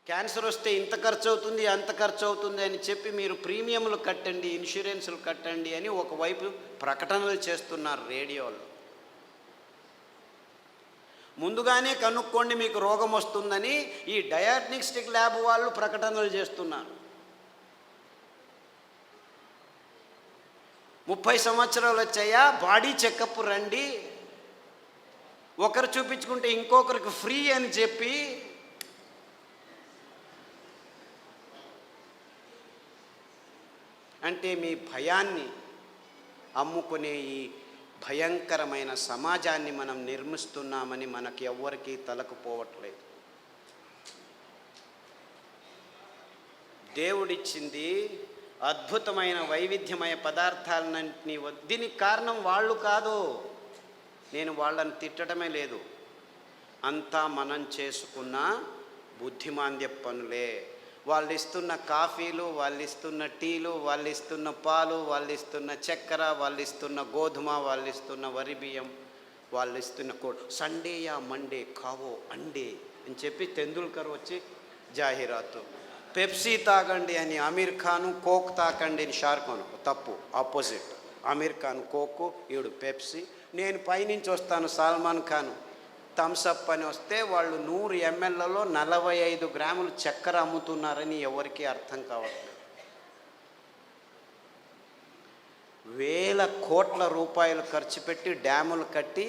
Cancer వస్తే ఇంత ఖర్చు అవుతుంది, అంత ఖర్చు అవుతుంది అని చెప్పి మీరు ప్రీమియంలు కట్టండి, ఇన్సూరెన్సులు కట్టండి అని ఒకవైపు ప్రకటనలు చేస్తున్నారు రేడియోలో. ముందుగానే కనుక్కోండి మీకు రోగం వస్తుందని ఈ డయాగ్నోస్టిక్ ల్యాబ్ వాళ్ళు ప్రకటనలు చేస్తున్నారు. 30 సంవత్సరాలు వచ్చాయా, బాడీ చెకప్ రండి, ఒకరు చూపించుకుంటే ఇంకొకరికి ఫ్రీ అని చెప్పి అంటే మీ భయాన్ని అమ్ముకునే ఈ భయంకరమైన సమాజాన్ని మనం నిర్మిస్తున్నామని మనకి ఎవ్వరికీ తలకుపోవట్లేదు. దేవుడిచ్చింది అద్భుతమైన వైవిధ్యమయ పదార్థాలన్నింటినీ. దీనికి కారణం వాళ్ళు కాదు, నేను వాళ్ళని తిట్టడమే లేదు, అంతా మనం చేసుకున్న బుద్ధిమాంద్య పనులే. వాళ్ళు ఇస్తున్న కాఫీలు, వాళ్ళు ఇస్తున్న టీలు, వాళ్ళు ఇస్తున్న పాలు, వాళ్ళు ఇస్తున్న చక్కెర, వాళ్ళు ఇస్తున్న గోధుమ, వాళ్ళు ఇస్తున్న వరి బియ్యం, వాళ్ళు ఇస్తున్న సండే యా మండే కావో అండే అని చెప్పి తెందుల్కర్ వచ్చి జాహీరాతు. పెప్సీ తాగండి అని అమీర్ ఖాను, కోక్ తాకండి అని షారుఖ్ ఖాన్. తప్పు, ఆపోజిట్. అమీర్ ఖాన్ కోకు, ఈవిడు పెప్సీ. నేను పైనుంచి వస్తాను సల్మాన్ ఖాన్ థమ్సప్ అని వస్తే వాళ్ళు 100 mlలో 45 గ్రాములు చక్కెర అమ్ముతున్నారని ఎవరికీ అర్థం కావట్లేదు. వేల కోట్ల రూపాయలు ఖర్చు పెట్టి డ్యాములు కట్టి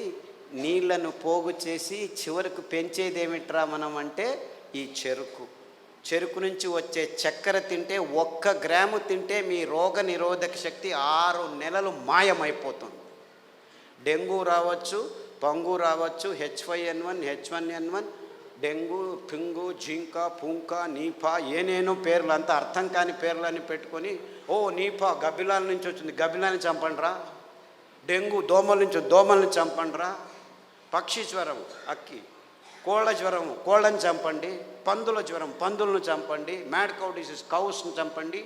నీళ్లను పోగు చేసి చివరికి పెంచేది ఏమిట్రా మనం అంటే ఈ చెరుకు నుంచి వచ్చే చక్కెర తింటే 1 గ్రాము తింటే మీ రోగ నిరోధక శక్తి 6 నెలలు మాయమైపోతుంది. డెంగ్యూ రావచ్చు, పంగు రావచ్చు, H5N1, H1N1, డెంగ్యూ, పింగు, జింకా, పుంకా, నీపా, ఏనేనో పేర్లు, అంతా అర్థం కాని పేర్లని పెట్టుకొని నీపా గబ్బిలాల నుంచి వచ్చింది, గబ్బిలాన్ని చంపండిరా. డెంగ్యూ దోమల నుంచి, దోమల్ని చంపండిరా. పక్షి జ్వరం అక్కి, కోళ్ళ జ్వరం కోళ్ళని చంపండి, పందుల జ్వరం పందులను చంపండి, మ్యాడ్ కౌ డిసీజ్ కౌస్ని చంపండి.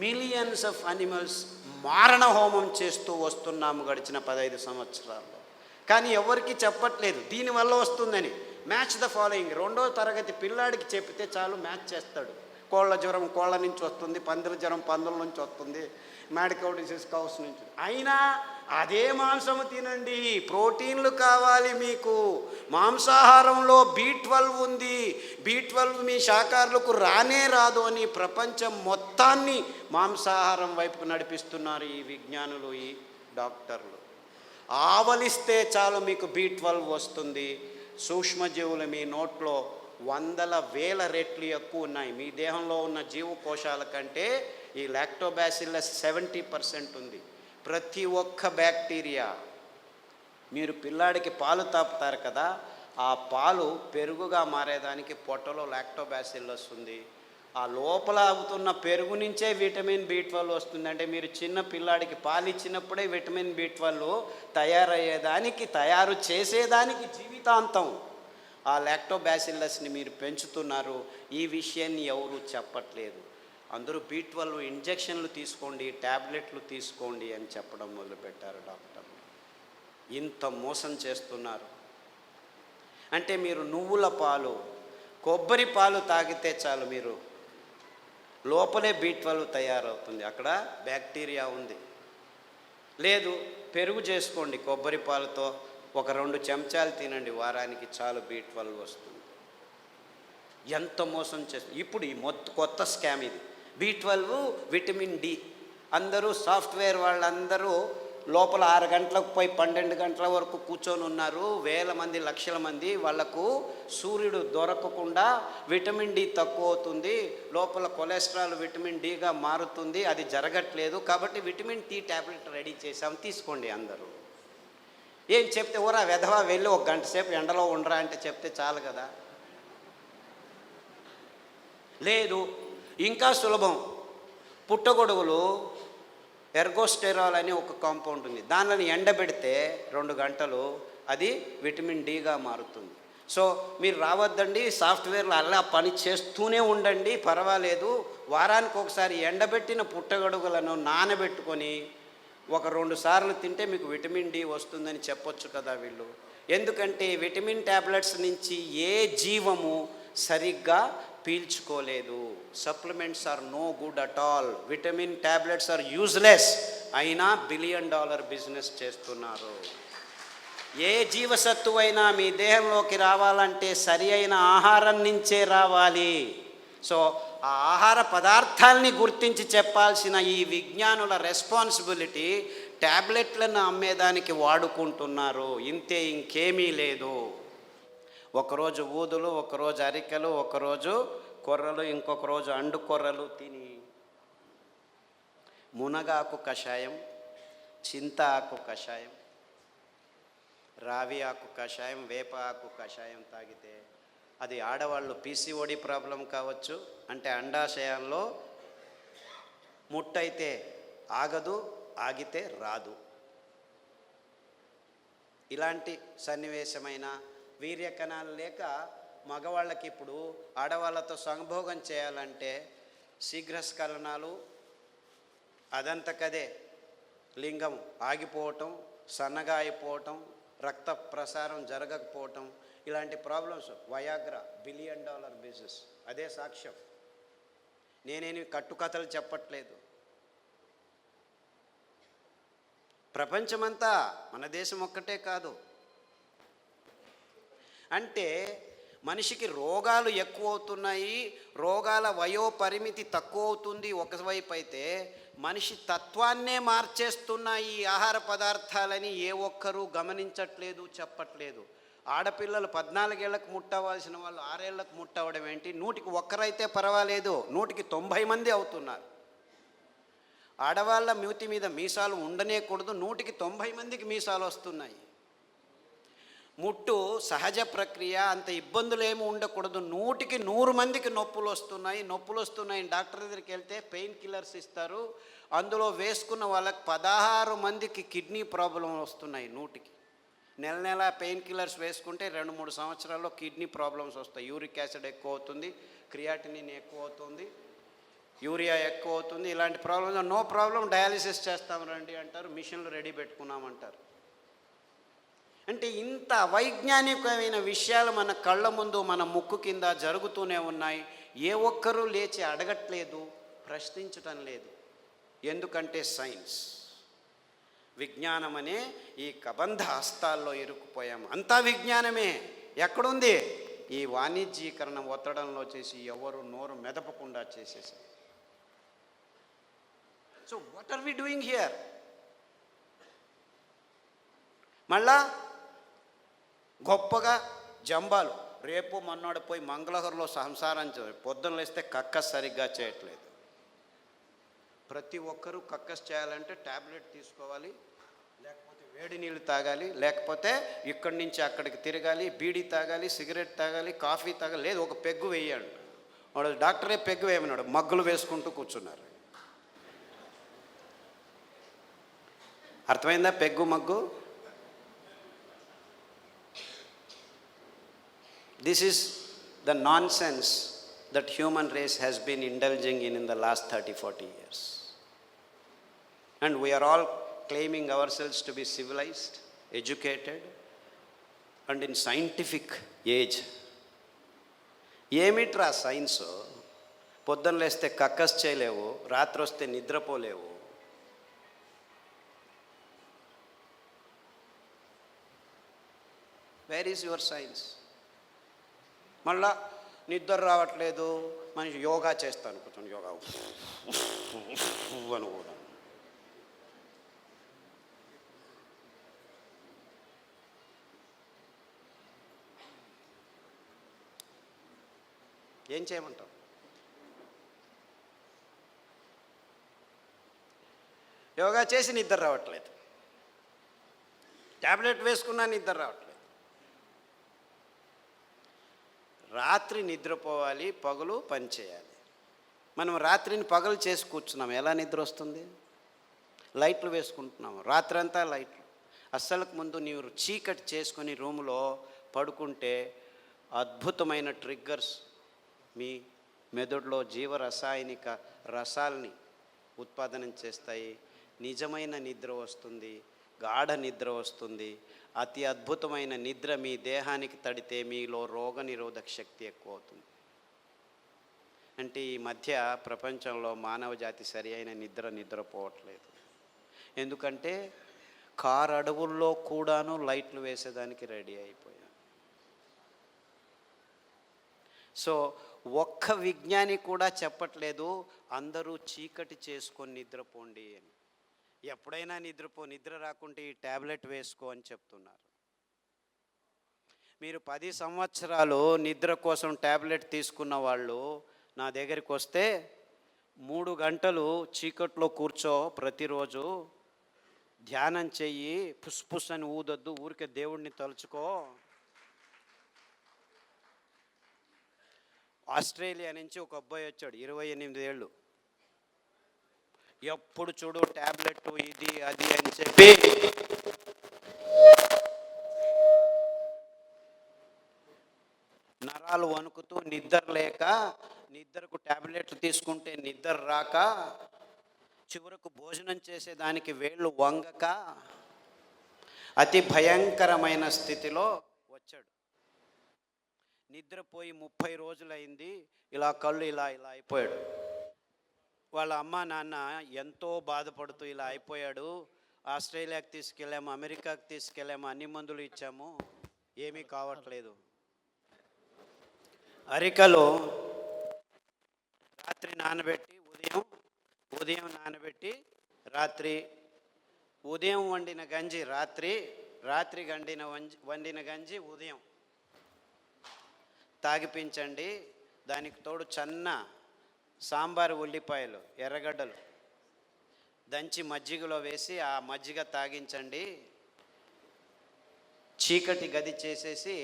మిలియన్స్ ఆఫ్ అనిమల్స్ మారణ హోమం చేస్తూ వస్తున్నాము గడిచిన 15 సంవత్సరాల్లో. కానీ ఎవరికి చెప్పట్లేదు దీనివల్ల వస్తుందని. Match the following. 2వ తరగతి పిల్లాడికి చెప్తే చాలు మ్యాచ్ చేస్తాడు. కోళ్ళ జ్వరం కోళ్ళ నుంచి వస్తుంది, పందుల జ్వరం పందుల నుంచి వస్తుంది, మ్యాడ్ కౌ డిసీజ్ కౌస్ నుంచి. అయినా అదే మాంసము తినండి, ప్రోటీన్లు కావాలి మీకు. మాంసాహారంలో B12 ఉంది, B12 మీ శాకాహారులకు రానే రాదు అని ప్రపంచం మొత్తాన్ని మాంసాహారం వైపుకు నడిపిస్తున్నారు ఈ విజ్ఞానులు, ఈ డాక్టర్లు. ఆవలిస్తే చాలు మీకు B12 వస్తుంది. సూక్ష్మజీవులు మీ నోట్లో 100,000 రెట్లు ఎక్కువ ఉన్నాయి. మీ దేహంలో ఉన్న జీవకోశాల కంటే ఈ లాక్టోబాసిల్లస్ 70% ఉంది. ప్రతి ఒక్క బ్యాక్టీరియా, మీరు పిల్లాడికి పాలు తాపుతారు కదా, ఆ పాలు పెరుగుగా మారేదానికి పొట్టలో లాక్టోబాసిల్లస్ ఉంది. ఆ లోపల అవుతున్న పెరుగు నుంచే విటమిన్ B12 వస్తుంది. అంటే మీరు చిన్న పిల్లాడికి పాలు ఇచ్చినప్పుడే విటమిన్ B12 తయారయ్యేదానికి, తయారు చేసేదానికి జీవితాంతం ఆ లాక్టోబాసిల్లస్ని మీరు పెంచుతున్నారు. ఈ విషయాన్ని ఎవరు చెప్పట్లేదు. అందరూ B12 ఇంజెక్షన్లు తీసుకోండి, ట్యాబ్లెట్లు తీసుకోండి అని చెప్పడం మొదలుపెట్టారు డాక్టర్లు. ఇంత మోసం చేస్తున్నారు. అంటే మీరు నువ్వుల పాలు, కొబ్బరి పాలు తాగితే చాలు మీరు లోపలే B12 తయారవుతుంది, అక్కడ బ్యాక్టీరియా ఉంది. లేదు పెరుగు చేసుకోండి కొబ్బరి పాలతో, ఒక 2 చెంచాలు తినండి వారానికి, చాలు B12 వస్తుంది. ఎంత మోసం చేస్తుంది. ఇప్పుడు ఈ కొత్త స్కామ్ ఇది. B12 vitamin D. అందరూ సాఫ్ట్వేర్ వాళ్ళందరూ లోపల 6 గంటలకు పోయి 12 గంటల వరకు కూర్చొని ఉన్నారు. వేల మంది, లక్షల మంది. వాళ్లకు సూర్యుడు దొరకకుండా విటమిన్ D తక్కువ అవుతుంది, లోపల కొలెస్ట్రాల్ విటమిన్ Dగా మారుతుంది. అది జరగట్లేదు కాబట్టి విటమిన్ D ట్యాబ్లెట్ రెడీ చేసాం, తీసుకోండి అందరూ. ఏం చెప్తే ఓరా వెధవా వెళ్ళి 1 గంట సేపు ఎండలో ఉండరా అంటే చెప్తే చాలు కదా. లేదు ఇంకా సులభం. పుట్టగొడుగులు ఎర్గోస్టెరాల్ అని ఒక కాంపౌండ్ ఉంది, దానిని ఎండబెడితే 2 గంటలు అది విటమిన్ Dగా మారుతుంది. సో మీరు రావద్దండి, సాఫ్ట్వేర్లో అలా పని చేస్తూనే ఉండండి, పర్వాలేదు. వారానికి ఒకసారి ఎండబెట్టిన పుట్టగొడుగులను నానబెట్టుకొని 1-2 సార్లు తింటే మీకు విటమిన్ D వస్తుందని చెప్పొచ్చు కదా వీళ్ళు. ఎందుకంటే విటమిన్ ట్యాబ్లెట్స్ నుంచి ఏ జీవము సరిగ్గా పీల్చుకోలేదు. Supplements are no good at all. Vitamin tablets are useless. అయినా $1 బిలియన్ బిజినెస్ చేస్తున్నారు. ఏ జీవసత్తువు అయినా మీ దేహంలోకి రావాలంటే సరి అయిన ఆహారం నుంచే రావాలి. సో ఆ ఆహార పదార్థాలని గుర్తించి చెప్పాల్సిన ఈ విజ్ఞానుల రెస్పాన్సిబిలిటీ ట్యాబ్లెట్లను అమ్మేదానికి వాడుకుంటున్నారు. ఇంతే, ఇంకేమీ లేదు. ఒకరోజు ఊదులు, ఒకరోజు అరికెలు, ఒకరోజు కొర్రలు, ఇంకొక రోజు అండు కొర్రలు తిని మునగాకు కషాయం, చింత ఆకు కషాయం, రావి ఆకు కషాయం, వేప ఆకు కషాయం తాగితే అది ఆడవాళ్ళు పీసీఓడి ప్రాబ్లం కావచ్చు, అంటే అండాశయాల్లో ముట్టయితే ఆగదు, ఆగితే రాదు. ఇలాంటి సన్నివేశమైన వీర్యకణాలు లేక మగవాళ్ళకి ఇప్పుడు ఆడవాళ్ళతో సంభోగం చేయాలంటే శీఘ్రస్ఖలనాలు, అదంతకదే లింగం ఆగిపోవటం, సన్నగా అయిపోవటం, రక్త ప్రసారం జరగకపోవటం, ఇలాంటి ప్రాబ్లమ్స్. Viagra $1 billion business. అదే సాక్ష్యం. నేనేమి కట్టుకథలు చెప్పట్లేదు. ప్రపంచమంతా, మన దేశం ఒక్కటే కాదు. అంటే మనిషికి రోగాలు ఎక్కువ అవుతున్నాయి, రోగాల వయోపరిమితి తక్కువ అవుతుంది ఒకవైపు అయితే, మనిషి తత్వాన్నే మార్చేస్తున్నాయి ఈ ఆహార పదార్థాలని ఏ ఒక్కరూ గమనించట్లేదు, చెప్పట్లేదు. ఆడపిల్లలు 14 ఏళ్లకు ముట్టవలసిన వాళ్ళు 6 ఏళ్లకు ముట్టవడం ఏంటి? 100కి 1 పర్వాలేదు, 100కి 90 మంది అవుతున్నారు. ఆడవాళ్ళ మూతి మీద మీసాలు ఉండనేకూడదు, 100కి 90 మందికి మీసాలు వస్తున్నాయి. ముట్టు సహజ ప్రక్రియ, అంత ఇబ్బందులు ఏమి ఉండకూడదు, 100కి 100 మందికి నొప్పులు వస్తున్నాయి. డాక్టర్ దగ్గరికి వెళ్తే పెయిన్ కిల్లర్స్ ఇస్తారు, అందులో వేసుకున్న వాళ్ళకి 16 మందికి కిడ్నీ ప్రాబ్లం వస్తున్నాయి. 100కి నెల పెయిన్ కిల్లర్స్ వేసుకుంటే 2-3 సంవత్సరాల్లో కిడ్నీ ప్రాబ్లమ్స్ వస్తాయి. యూరిక్ యాసిడ్ ఎక్కువ అవుతుంది, క్రియాటినిన్ ఎక్కువ అవుతుంది, యూరియా ఎక్కువ అవుతుంది. ఇలాంటి ప్రాబ్లమ్స్ నో ప్రాబ్లం, డయాలిసిస్ చేస్తాం రండి అంటారు, మిషన్లు రెడీ పెట్టుకున్నామంటారు. అంటే ఇంత అవైజ్ఞానికమైన విషయాలు మన కళ్ళ ముందు, మన ముక్కు కింద జరుగుతూనే ఉన్నాయి. ఏ ఒక్కరూ లేచి అడగట్లేదు, ప్రశ్నించటం లేదు. ఎందుకంటే సైన్స్, విజ్ఞానం అనే ఈ కబంధ హస్తాల్లో ఇరుక్కుపోయాము. అంతా విజ్ఞానమే. ఎక్కడుంది? ఈ వాణిజ్యీకరణ ఒత్తడంలో చేసి ఎవరు నోరు మెదపకుండా చేసేసారు. So what are we doing here? మళ్ళా గొప్పగా జంబాలు, రేపు మన్నాడు పోయి మంగళహరులో సంసారం పొద్దున్న లేస్తే కక్కస్ సరిగ్గా చేయట్లేదు. ప్రతి ఒక్కరూ కక్కస్ చేయాలంటే ట్యాబ్లెట్ తీసుకోవాలి, లేకపోతే వేడి నీళ్ళు తాగాలి, లేకపోతే ఇక్కడి నుంచి అక్కడికి తిరగాలి, బీడీ తాగాలి, సిగరెట్ తాగాలి, కాఫీ తాగాలి, లేదు ఒక పెగ్గు వేయాలి. వాడు డాక్టరే పెగ్గు వేయమన్నాడు, మగ్గులు వేసుకుంటూ కూర్చున్నారు. అర్థమైందా peg mug? This is the nonsense that human race has been indulging in the last 30-40 years. And we are all claiming ourselves to be civilized, educated, and in scientific age. ఏమిట్రా science? పొద్దున్న లేస్తే కక్కస్ చేయలేవు, రాత్రి వస్తే నిద్రపోలేవు. Where is your science? మళ్ళా నిద్ర రావట్లేదు, మనిషి యోగా చేస్తాను, కూర్చొని యోగా అని కూడా. ఏం చేయమంటాం? యోగా చేసి నిద్ర రావట్లేదు, ట్యాబ్లెట్ వేసుకున్నా నిద్ర రావట్లేదు. రాత్రి నిద్రపోవాలి, పగలు పని చేయాలి. మనం రాత్రిని పగలు చేసి కూర్చున్నాం, ఎలా నిద్ర వస్తుంది? లైట్లు వేసుకుంటున్నాము, రాత్రంతా లైట్లు. అస్సలకు ముందు నీవు చీకటి చేసుకొని రూములో పడుకుంటే అద్భుతమైన ట్రిగ్గర్స్ మీ మెదడులో జీవరసాయనిక రసాల్ని ఉత్పాదనం చేస్తాయి. నిజమైన నిద్ర వస్తుంది, గాఢ నిద్ర వస్తుంది. అతి అద్భుతమైన నిద్ర మీ దేహానికి తడితే మీలో రోగనిరోధక శక్తి ఎక్కువ అవుతుంది. అంటే ఈ మధ్య ప్రపంచంలో మానవ జాతి సరి అయిన నిద్రపోవట్లేదు. ఎందుకంటే కారు అడవుల్లో కూడాను లైట్లు వేసేదానికి రెడీ అయిపోయాం. సో ఒక్క విజ్ఞాని కూడా చెప్పట్లేదు అందరూ చీకటి చేసుకొని నిద్రపోండి అని. ఎప్పుడైనా నిద్ర రాకుంటే ఈ ట్యాబ్లెట్ వేసుకో అని చెప్తున్నారు. మీరు 10 సంవత్సరాలు నిద్ర కోసం ట్యాబ్లెట్ తీసుకున్న వాళ్ళు నా దగ్గరికి వస్తే 3 గంటలు చీకట్లో కూర్చో, ప్రతిరోజు ధ్యానం చెయ్యి, పుస్ అని ఊదొద్దు, ఊరికే దేవుడిని తలుచుకో. ఆస్ట్రేలియా నుంచి ఒక అబ్బాయి వచ్చాడు, 28 ఏళ్ళు. ఎప్పుడు చూడు ట్యాబ్లెట్ ఇది అది అని చెప్పి నరాలు వణుకుతూ నిద్ర లేక, నిద్రకు ట్యాబ్లెట్లు తీసుకుంటే నిద్ర రాక, చివరకు భోజనం చేసేదానికి వేళ్ళు వంగక అతి భయంకరమైన స్థితిలో వచ్చాడు. నిద్రపోయి 30 రోజులైంది. ఇలా కళ్ళు ఇలా అయిపోయాడు. వాళ్ళ అమ్మ నాన్న ఎంతో బాధపడుతూ ఇలా అయిపోయాడు, ఆస్ట్రేలియాకి తీసుకెళ్ళాము, అమెరికాకి తీసుకెళ్ళాము, అన్ని మందులు ఇచ్చాము, ఏమీ కావట్లేదు. అరికలో రాత్రి నానబెట్టి ఉదయం నానబెట్టి రాత్రి, ఉదయం వండిన గంజి రాత్రి వండిన గంజి ఉదయం తాగిపించండి. దానికి తోడు చన్న సాంబారు ఉల్లిపాయలు, ఎర్రగడ్డలు దంచి మజ్జిగలో వేసి ఆ మజ్జిగ తాగించండి. చీకటి గది చేసేసి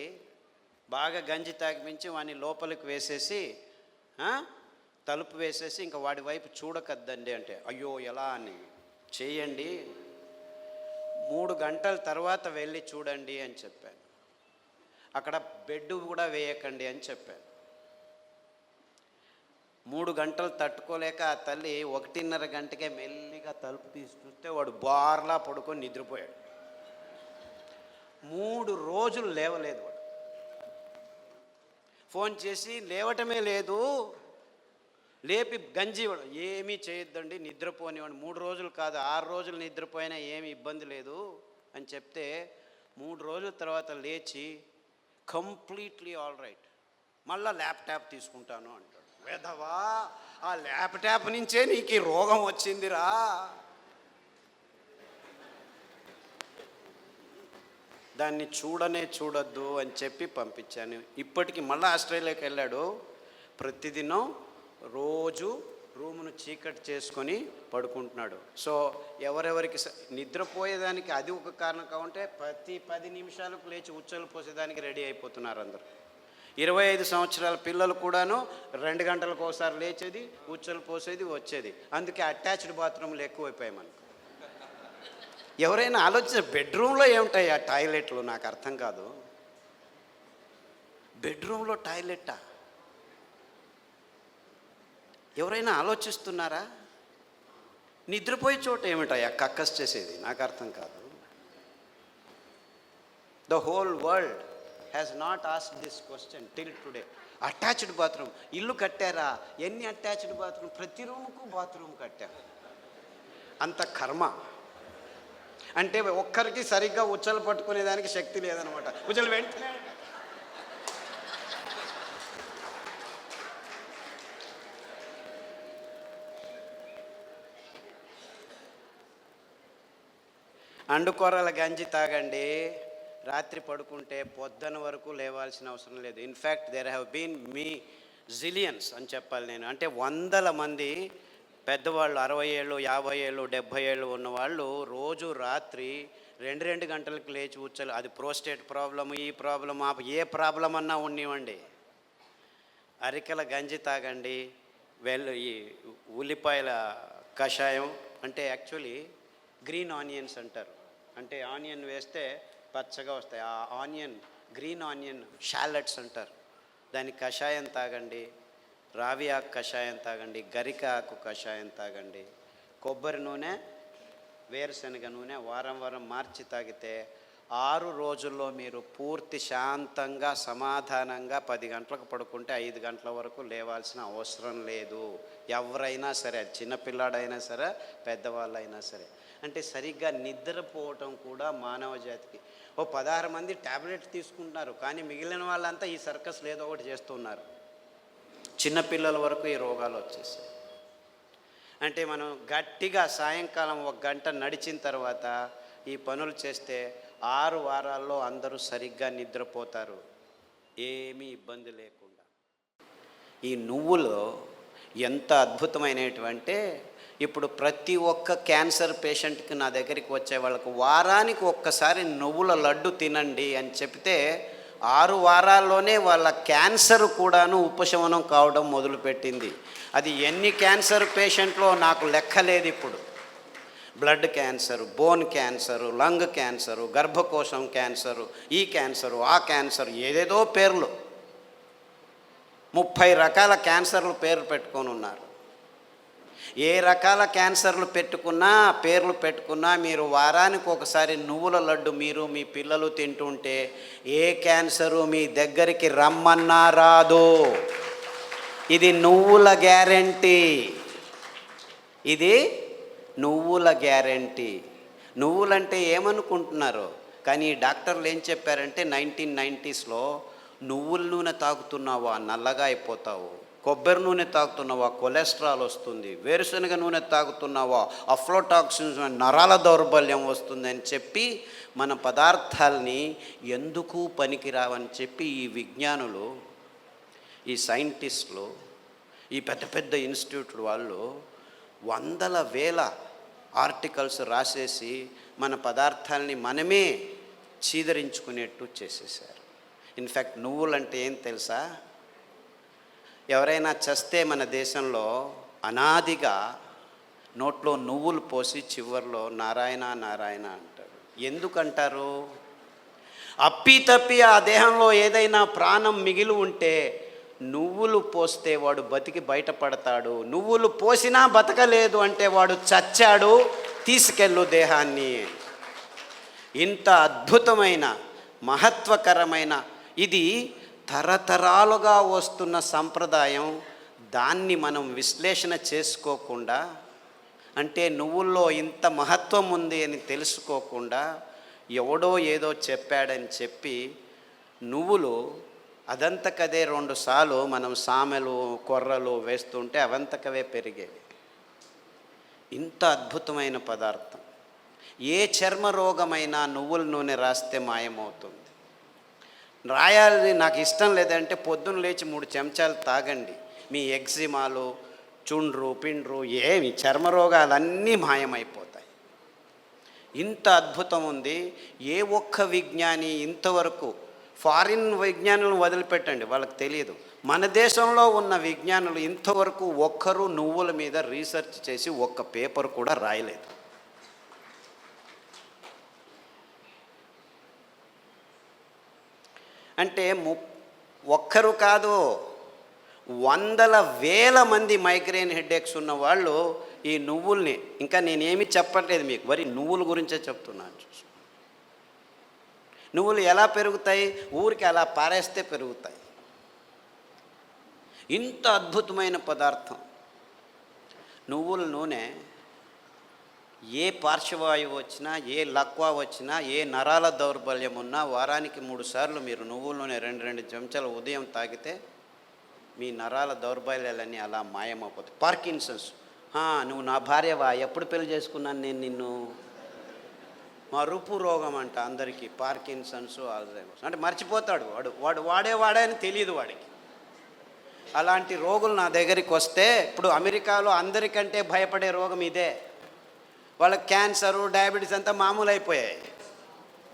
బాగా గంజి తాగిపించి వాడిని లోపలికి వేసేసి తలుపు వేసేసి ఇంకా వాడి వైపు చూడకద్దండి అంటే, అయ్యో ఎలా అని చేయండి, 3 గంటల తర్వాత వెళ్ళి చూడండి అని చెప్పాను. అక్కడ బెడ్ కూడా వేయకండి అని చెప్పాను. 3 గంటలు తట్టుకోలేక ఆ తల్లి 1:30 గంటకే మెల్లిగా తలుపు తీసి చూస్తే వాడు బార్లా పడుకొని నిద్రపోయాడు. 3 రోజులు లేవలేదు వాడు. ఫోన్ చేసి లేవటమే లేదు, లేపి గంజి ఏమీ చేయొద్దండి, నిద్రపోనివాడు, 3 రోజులు కాదు 6 రోజులు నిద్రపోయినా ఏమి ఇబ్బంది లేదు అని చెప్తే 3 రోజుల తర్వాత లేచి కంప్లీట్లీ ఆల్ రైట్, మళ్ళీ ల్యాప్టాప్ తీసుకుంటాను అంటాడు. వేధవా, ఆ ల్యాప్టాప్ నుంచే నీకు ఈ రోగం వచ్చిందిరా. దాన్ని చూడొద్దు అని చెప్పి పంపించాను. ఇప్పటికి మళ్ళీ ఆస్ట్రేలియాకి వెళ్ళాడు. ప్రతిదినం రోజు రూమును చీకటి చేసుకొని పడుకుంటున్నాడు. సో ఎవరెవరికి నిద్రపోయేదానికి అది ఒక కారణం కావంటే ప్రతి 10 నిమిషాలకు లేచి ఉచ్చలు పోసేదానికి రెడీ అయిపోతున్నారు అందరూ. 25 సంవత్సరాల పిల్లలు కూడాను 2 గంటలకు ఒకసారి లేచేది, ఉచ్చలు పోసేది, వచ్చేది. అందుకే అటాచ్డ్ బాత్రూమ్లు ఎక్కువైపోయాయి మనకు. ఎవరైనా ఆలోచించ, బెడ్రూమ్లో ఏముంటాయి ఆ టాయిలెట్లు? నాకు అర్థం కాదు. బెడ్రూమ్లో టాయిలెట్టా? ఎవరైనా ఆలోచిస్తున్నారా? నిద్రపోయే చోట ఏమిటాయా కక్కస్ చేసేది? నాకు అర్థం కాదు. The whole world has not asked this question till today. Attached bathroom ఇల్లు కట్టారా? ఎన్ని అటాచ్డ్ బాత్రూమ్? ప్రతి రూముకు బాత్రూమ్ కట్టారు. అంత కర్మ. అంటే ఒక్కరికి సరిగ్గా ఉచ్చలు పట్టుకునేదానికి శక్తి లేదనమాట. ఉచ్చలు వెంటనే అండుకొర్రల గంజి తాగండి, రాత్రి పడుకుంటే పొద్దున వరకు లేవాల్సిన అవసరం లేదు. In fact there have been zillions అని చెప్పాలి నేను. అంటే 100 మంది పెద్దవాళ్ళు, 60 ఏళ్ళు 50 ఏళ్ళు 70 ఏళ్ళు ఉన్నవాళ్ళు రోజు రాత్రి 2 గంటలకు లేచి ఉచ్చలు, అది ప్రోస్టేట్ ప్రాబ్లము, ఈ ప్రాబ్లమ్, ఏ ప్రాబ్లం అన్నా ఉన్నివ్వండి, అరికల గంజి తాగండి. ఈ ఉల్లిపాయల కషాయం, అంటే యాక్చువల్లీ గ్రీన్ ఆనియన్స్ అంటారు. అంటే ఆనియన్ వేస్తే పచ్చగా వస్తాయి. ఆ ఆనియన్, గ్రీన్ ఆనియన్ షాలెట్స్ అంటారు. దాని కషాయం తాగండి, రావి ఆకు కషాయం తాగండి, గరిక ఆకు కషాయం తాగండి, కొబ్బరి నూనె, వేరుశనగ నూనె వారం మార్చి తాగితే 6 రోజుల్లో మీరు పూర్తి శాంతంగా సమాధానంగా 10 గంటలకు పడుకుంటే 5 గంటల వరకు లేవాల్సిన అవసరం లేదు. ఎవరైనా సరే, అది చిన్నపిల్లాడైనా సరే, పెద్దవాళ్ళైనా సరే. అంటే సరిగ్గా నిద్రపోవటం కూడా మానవ జాతికి. 16 మంది ట్యాబ్లెట్ తీసుకుంటున్నారు, కానీ మిగిలిన వాళ్ళంతా ఈ సర్కస్లు ఏదో ఒకటి చేస్తున్నారు. చిన్నపిల్లల వరకు ఈ రోగాలు వచ్చేసాయి. అంటే మనం గట్టిగా సాయంకాలం 1 గంట నడిచిన తర్వాత ఈ పనులు చేస్తే 6 వారాల్లో అందరూ సరిగ్గా నిద్రపోతారు, ఏమీ ఇబ్బంది లేకుండా. ఈ నువ్వులు ఎంత అద్భుతమైనటువంటి, ఇప్పుడు ప్రతి ఒక్క క్యాన్సర్ పేషెంట్కి నా దగ్గరికి వచ్చే వాళ్ళకు వారానికి ఒక్కసారి నువ్వుల లడ్డు తినండి అని చెప్తే 6 వారాల్లోనే వాళ్ళ క్యాన్సర్ కూడాను ఉపశమనం కావడం మొదలుపెట్టింది. అది ఎన్ని క్యాన్సర్ పేషెంట్లో నాకు లెక్కలేదు. ఇప్పుడు blood cancer, bone cancer, lung cancer, గర్భకోశం క్యాన్సరు, ఈ క్యాన్సరు, ఆ క్యాన్సరు, ఏదేదో పేర్లు, 30 రకాల క్యాన్సర్లు పేర్లు పెట్టుకొని ఉన్నారు. ఏ రకాల క్యాన్సర్లు పేర్లు పెట్టుకున్నా మీరు వారానికి ఒకసారి నువ్వుల లడ్డు మీరు మీ పిల్లలు తింటుంటే ఏ క్యాన్సరు మీ దగ్గరికి రమ్మన్నా రాదు. ఇది నువ్వుల గ్యారెంటీ. ఇది నువ్వుల గ్యారెంటీ. నువ్వులంటే ఏమనుకుంటున్నారు? కానీ డాక్టర్లు ఏం చెప్పారంటే 1990స్లో నువ్వుల నూనె తాగుతున్నావా నల్లగా అయిపోతావు, కొబ్బరి నూనె తాగుతున్నావా కొలెస్ట్రాల్ వస్తుంది, వేరుశనగ నూనె తాగుతున్నావా అఫ్లోటాక్సిన్స్ నరాల దౌర్బల్యం వస్తుంది అని చెప్పి మన పదార్థాలని ఎందుకు పనికిరావని చెప్పి ఈ విజ్ఞానులు, ఈ సైంటిస్టులు, ఈ పెద్ద పెద్ద ఇన్స్టిట్యూట్ వాళ్ళు వందల వేల ఆర్టికల్స్ రాసేసి మన పదార్థాలని మనమే చీదరించుకునేట్టు చేసేసారు. ఇన్ఫ్యాక్ట్ నువ్వులంటే ఏం తెలుసా? ఎవరైనా చస్తే మన దేశంలో అనాదిగా నోట్లో నువ్వులు పోసి చివర్లో నారాయణ నారాయణ అంటారు. ఎందుకంటారు? అప్పి ఆ దేహంలో ఏదైనా ప్రాణం మిగిలి ఉంటే నువ్వులు పోస్తే వాడు బతికి బయటపడతాడు, నువ్వులు పోసినా బతకలేదు అంటే వాడు చచ్చాడు, తీసుకెళ్ళు దేహాన్ని. ఇంత అద్భుతమైన మహత్వకరమైన ఇది తరతరాలుగా వస్తున్న సంప్రదాయం. దాన్ని మనం విశ్లేషణ చేసుకోకుండా, అంటే నువ్వుల్లో ఇంత మహత్వం ఉంది అని తెలుసుకోకుండా ఎవడో ఏదో చెప్పాడని చెప్పి నువ్వులు అదంతకదే 2 సార్లు మనం సామెలు కొర్రలు వేస్తుంటే అవంతకవే పెరిగేవి. ఇంత అద్భుతమైన పదార్థం. ఏ చర్మ రోగమైనా నువ్వుల నూనె రాస్తే మాయమవుతుంది. రాయాలి నాకు ఇష్టం లేదంటే పొద్దున్న లేచి 3 చెంచాలు తాగండి, మీ ఎగ్జిమాలు, చుండ్రు పిండ్రు ఏమి చర్మ రోగాలన్నీ మాయమైపోతాయి. ఇంత అద్భుతం ఉంది. ఏ ఒక్క విజ్ఞాని ఇంతవరకు, ఫారిన్ విజ్ఞానులను వదిలిపెట్టండి, వాళ్ళకి తెలియదు, మన దేశంలో ఉన్న విజ్ఞానులు ఇంతవరకు ఒక్కరు నువ్వుల మీద రీసెర్చ్ చేసి ఒక్క పేపర్ కూడా రాయలేదు. అంటే ఒక్కరు కాదు, వందల వేల మంది మైగ్రేన్ హెడేక్స్ ఉన్న వాళ్ళు ఈ నువ్వుల్ని, ఇంకా నేనేమి చెప్పట్లేదు మీకు, వరి నువ్వుల గురించే చెప్తున్నాను. నువ్వులు ఎలా పెరుగుతాయి? ఊరికి అలా పారేస్తే పెరుగుతాయి. ఇంత అద్భుతమైన పదార్థం నువ్వుల నూనె. ఏ పార్శ్వవాయువు వచ్చినా, ఏ లక్వా వచ్చినా, ఏ నరాల దౌర్బల్యం ఉన్నా వారానికి 3 సార్లు మీరు నువ్వుల నూనె 2 చెంచాలు ఉదయం తాగితే మీ నరాల దౌర్బల్యాలన్నీ అలా మాయమైపోతాయి. పార్కిన్సన్స్, నువ్వు నా భార్యవా, ఎప్పుడు పెళ్లి చేసుకున్నాను నేను నిన్ను, మరుపు రోగం అంట అందరికీ, పార్కిన్సన్స్, ఆల్జైమర్స్. అంటే మర్చిపోతాడు వాడు వాడే అని తెలియదు వాడికి. అలాంటి రోగులు నా దగ్గరికి వస్తే, ఇప్పుడు అమెరికాలో అందరికంటే భయపడే రోగం ఇదే. వాళ్ళకి క్యాన్సరు, డయాబెటీస్ అంతా మామూలు అయిపోయాయి,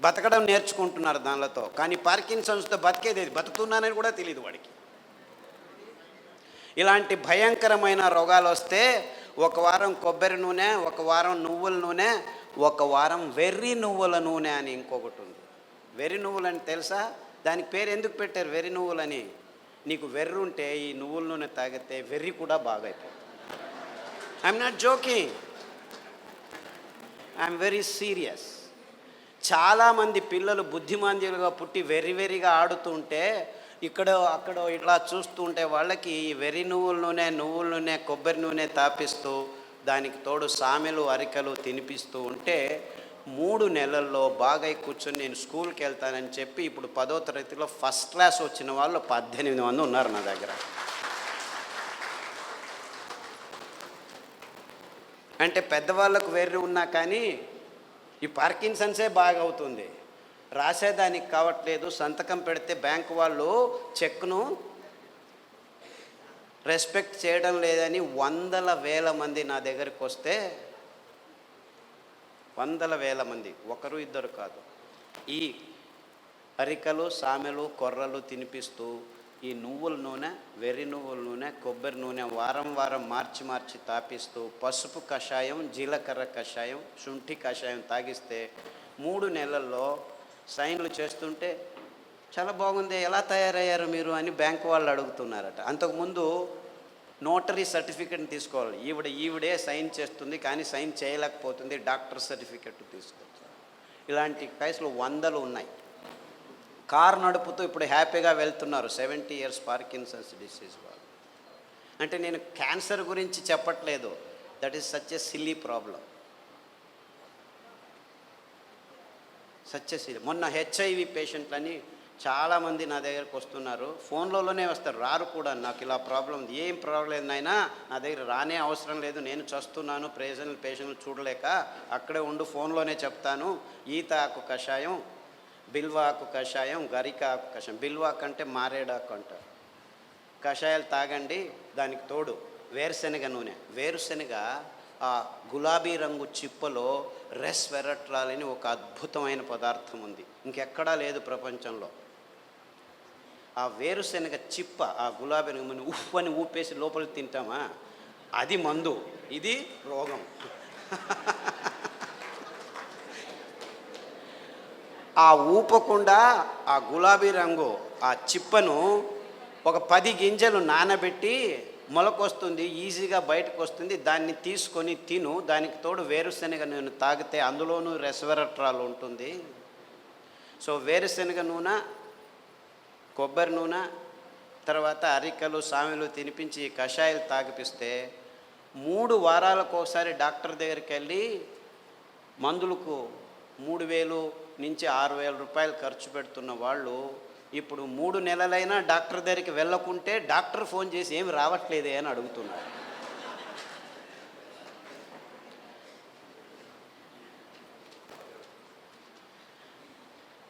బతకడం నేర్చుకుంటున్నారు దానిలతో. కానీ పార్కిన్సన్స్తో బతికేది, బతుకుతున్నానని కూడా తెలియదు వాడికి. ఇలాంటి భయంకరమైన రోగాలు వస్తే 1 వారం కొబ్బరి నూనె, 1 వారం నువ్వుల నూనె, 1 వారం వెర్రి నువ్వుల నూనె అని ఇంకొకటి ఉంది. వెర్రి నువ్వులు అని తెలుసా? దానికి పేరు ఎందుకు పెట్టారు వెర్రి నువ్వులని? నీకు వెర్రి ఉంటే ఈ నువ్వుల నూనె తాగితే వెర్రి కూడా బాగైపోతుంది. I'm not joking, I'm very serious. చాలామంది పిల్లలు బుద్ధిమాంద్యులుగా పుట్టి వెర్రిగా ఆడుతుంటే ఇక్కడ అక్కడ ఇట్లా చూస్తుంటే వాళ్ళకి వెర్రి నువ్వుల నూనె కొబ్బరి నూనె తాపిస్తూ దానికి తోడు సామెలు అరికలు తినిపిస్తూ ఉంటే 3 నెలల్లో బాగా కూర్చొని నేను స్కూల్కి వెళ్తానని చెప్పి ఇప్పుడు 10వ తరగతిలో ఫస్ట్ క్లాస్ వచ్చిన వాళ్ళు 18 మంది ఉన్నారు నా దగ్గర. అంటే పెద్దవాళ్ళకు వెర్రి ఉన్నా కానీ ఈ పార్కిన్సన్సే బాగా అవుతుంది, రాసేదానికి కావట్లేదు. సంతకం పెడితే బ్యాంకు వాళ్ళు చెక్ను రెస్పెక్ట్ చేయడం లేదని 100,000 మంది నా దగ్గరికి వస్తే 100,000 మంది, ఒకరు ఇద్దరు కాదు, ఈ అరికలు సామెలు కొర్రలు తినిపిస్తూ ఈ నువ్వుల నూనె వెర్రి నువ్వుల నూనె కొబ్బరి నూనె వారం మార్చి తాపిస్తూ పసుపు కషాయం జీలకర్ర కషాయం శుంఠి కషాయం తాగిస్తే 3 నెలల్లో సైన్లు చేస్తుంటే చాలా బాగుంది, ఎలా తయారయ్యారు మీరు అని బ్యాంకు వాళ్ళు అడుగుతున్నారట. అంతకుముందు నోటరీ సర్టిఫికెట్ని తీసుకోవాలి, ఈవిడే సైన్ చేస్తుంది కానీ సైన్ చేయలేకపోతుంది, డాక్టర్ సర్టిఫికెట్ తీసుకోవచ్చు. ఇలాంటి కేసులు 100 ఉన్నాయి. కారు నడుపుతూ ఇప్పుడు హ్యాపీగా వెళ్తున్నారు 70 years పార్కిన్సన్స్ డిసీజ్ వాళ్ళు. అంటే నేను క్యాన్సర్ గురించి చెప్పట్లేదు, that is such a silly problem, such a silly. మొన్న HIV పేషెంట్లని చాలామంది నా దగ్గరకు వస్తున్నారు, ఫోన్లోనే వస్తారు, రారు కూడా. నాకు ఇలా ప్రాబ్లం ఉంది, ఏం ప్రాబ్లం లేదు నాయనా, నా దగ్గర రానే అవసరం లేదు, నేను చస్తున్నాను పేషెంట్లు చూడలేక, అక్కడే ఉండు ఫోన్లోనే చెప్తాను. ఈత ఆకు కషాయం, బిల్వాకు కషాయం, గరిక ఆకు కషాయం, బిల్వాకు అంటే మారేడాకు అంటారు, కషాయాలు తాగండి. దానికి తోడు వేరుశనగ నూనె, వేరుశనగ ఆ గులాబీ రంగు చిప్పలో రెస్వెరట్రాల్ అని ఒక అద్భుతమైన పదార్థం ఉంది, ఇంకెక్కడా లేదు ప్రపంచంలో. ఆ వేరుశనగ చిప్ప ఆ గులాబీ రంగు ఉఫ్ అని ఊపేసి లోపలికి తింటామా, అది మందు, ఇది రోగం. ఆ ఊపకుండా ఆ గులాబీ రంగు ఆ చిప్పను ఒక 10 గింజలు నానబెట్టి మొలకొస్తుంది, ఈజీగా బయటకు వస్తుంది, దాన్ని తీసుకొని తిను. దానికి తోడు వేరుశనగ నూనె తాగితే అందులోనూ రెస్వెరట్రాల్ ఉంటుంది. సో వేరుశనగ నూనె కొబ్బరి నూనె తర్వాత అరికలు సామెలు తినిపించి కషాయాలు తాగిపిస్తే 3 వారాలకు ఒకసారి డాక్టర్ దగ్గరికి వెళ్ళి మందులకు 3,000 నుంచి 6,000 రూపాయలు ఖర్చు పెడుతున్న వాళ్ళు ఇప్పుడు 3 నెలలైనా డాక్టర్ దగ్గరికి వెళ్ళకుంటే డాక్టర్ ఫోన్ చేసి ఏమి రావట్లేదే అని అడుగుతున్నారు.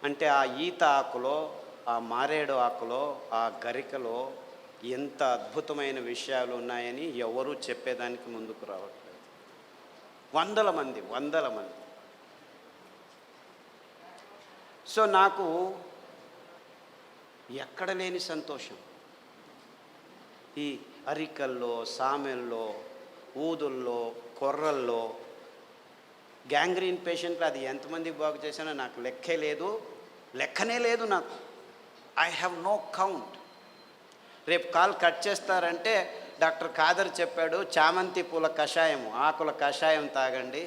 అంటే ఆ ఈత ఆకులో ఆ మారేడు ఆకులో ఆ గరికలో ఎంత అద్భుతమైన విషయాలు ఉన్నాయని ఎవరూ చెప్పేదానికి ముందుకు రావట్లేదు. 100 మంది. సో నాకు ఎక్కడ లేని సంతోషం, ఈ అరికల్లో సామెల్లో ఊదుల్లో కొర్రల్లో గ్యాంగ్రీన్ పేషెంట్లు అది ఎంతమందికి బాగు చేశానో నాకు లెక్కనే లేదు నాకు. I have no count. రేపు కాల్ కట్ చేస్తారంటే డాక్టర్ ఖాదర్ చెప్పాడు చామంతి పూల కషాయం ఆకుల కషాయం తాగండి,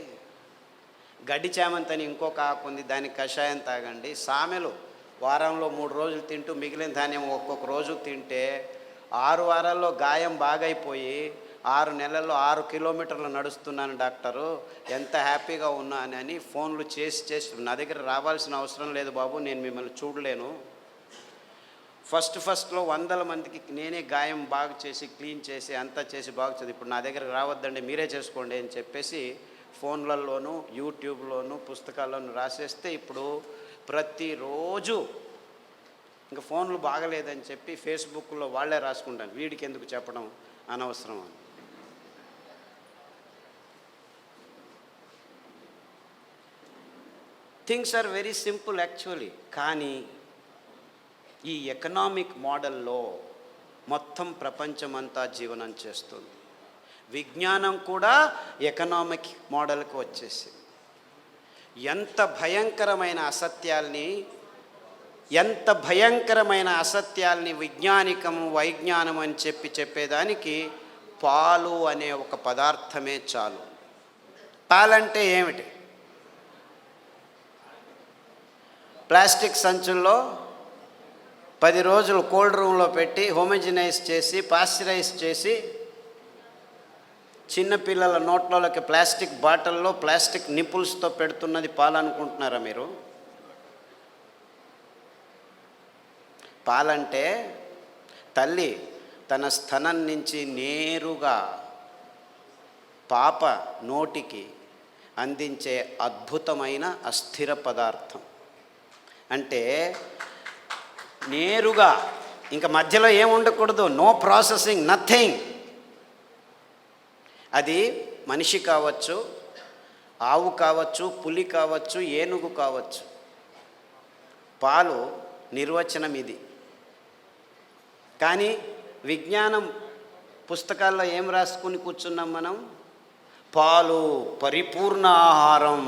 గడ్డి చామంతి అని ఇంకొక ఆకు ఉంది దానికి కషాయం తాగండి, సామెలు వారంలో 3 రోజులు తింటూ మిగిలిన ధాన్యం ఒక్కొక్క రోజు తింటే 6 వారాల్లో గాయం బాగైపోయి 6 నెలల్లో 6 కిలోమీటర్లు నడుస్తున్నాను డాక్టరు, ఎంత హ్యాపీగా ఉన్నానని ఫోన్లు చేసి నా దగ్గర రావాల్సిన అవసరం లేదు బాబు, నేను మిమ్మల్ని చూడలేను. ఫస్ట్లో 100 మందికి నేనే గాయం బాగు చేసి క్లీన్ చేసి అంతా చేసి బాగు చేసి ఇప్పుడు నా దగ్గరకు రావద్దండి మీరే చేసుకోండి అని చెప్పేసి ఫోన్లలోనూ యూట్యూబ్లోనూ పుస్తకాల్లోనూ రాసేస్తే ఇప్పుడు ప్రతిరోజు ఇంకా ఫోన్లు బాగలేదని చెప్పి ఫేస్బుక్లో వాళ్ళే రాసుకుంటాను, వీడికి ఎందుకు చెప్పడం అనవసరం అని. Things are very simple actually, కానీ ఈ ఎకనామిక్ మోడల్లో మొత్తం ప్రపంచమంతా జీవనం చేస్తుంది. విజ్ఞానం కూడా ఎకనామిక్ మోడల్కి వచ్చేసింది. ఎంత భయంకరమైన అసత్యాల్ని విజ్ఞానికము వైజ్ఞానం అని చెప్పేదానికి పాలు అనే ఒక పదార్థమే చాలు. పాలంటే ఏమిటి? ప్లాస్టిక్ సంచుల్లో 10 రోజులు కోల్డ్ రూమ్లో పెట్టి హోమోజినైజ్ చేసి పాశ్చరైజ్ చేసి చిన్నపిల్లల నోట్లలోకి ప్లాస్టిక్ బాటిల్లో ప్లాస్టిక్ నిపుల్స్తో పెడుతున్నది పాలనుకుంటున్నారా మీరు? పాలంటే తల్లి తన స్తనం నుంచి నేరుగా పాప నోటికి అందించే అద్భుతమైన అస్థిర పదార్థం. అంటే నేరుగా, ఇంకా మధ్యలో ఏం ఉండకూడదు, నో ప్రాసెసింగ్, నథింగ్. అది మనిషి కావచ్చు, ఆవు కావచ్చు, పులి కావచ్చు, ఏనుగు కావచ్చు. పాలు నిర్వచనం ఇది. కానీ విజ్ఞానం పుస్తకాల్లో ఏం రాసుకుని కూర్చున్నాం మనం? పాలు పరిపూర్ణ ఆహారం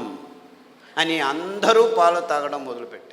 అని అందరూ పాలు తాగడం మొదలుపెట్టారు.